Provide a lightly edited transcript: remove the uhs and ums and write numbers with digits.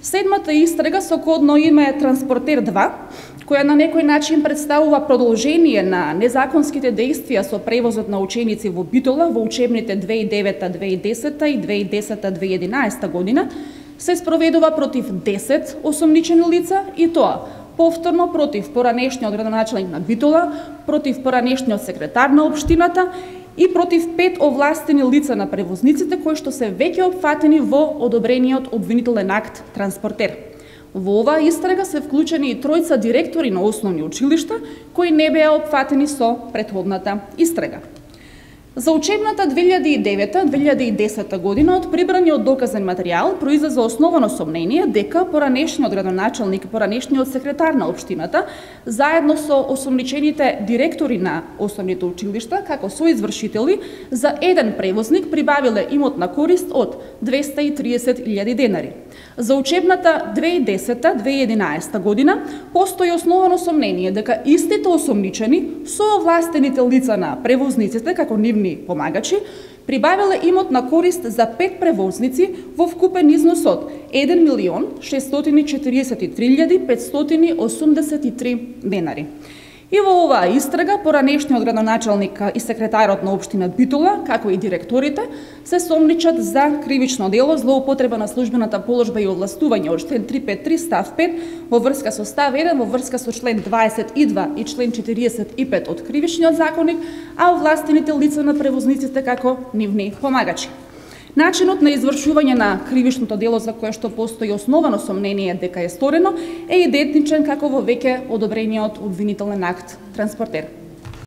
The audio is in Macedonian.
Седмата истрага со кодно име Транспортер 2, која на некој начин представува продолжение на незаконските действија со превозот на ученици во Битола во учебните 2009-2010 и 2010-2011 година, се спроведува против 10 осомничени лица и тоа повторно против поранешниот градоначелник на Битола, против поранешниот секретар на општината и против 5 овластени лица на превозниците кои што се веќе опфатени во одобрениот обвинителен акт Транспортер. Во оваа истрага се вклучени и тројца директори на основни училишта кои не беа опфатени со претходната истрага. За учебната 2009-2010 година од прибраниот доказен материјал произлезе основано сомнение дека поранешниот градоначелник и поранешниот секретар на општината заедно со осомничените директори на основните училишта како соизвршители за еден превозник прибавиле имотна корист од 230.000 денари. За учебната 2010-2011 година постои основано сомнение дека истите осомничени со овластените лица на превозниците како нивни помагачи прибавиле имотна корист за 5 превозници во вкупен износ од 1.643.583 денари. И во оваа истрага поранешниот градоначелник и секретарот на општина Битола, како и директорите, се сомничат за кривично дело злоупотреба на службената положба и овластување од член 353 став 5 во врска со став 1 во врска со член 22 и член 45 од Кривичниот законник, а овластените лица на превозниците како нивни помагачи. Начинот на извршување на кривичното дело за кое што постои основано сомнение дека е сторено е идентичен како во веќе одобрениот обвинителен акт Транспортер.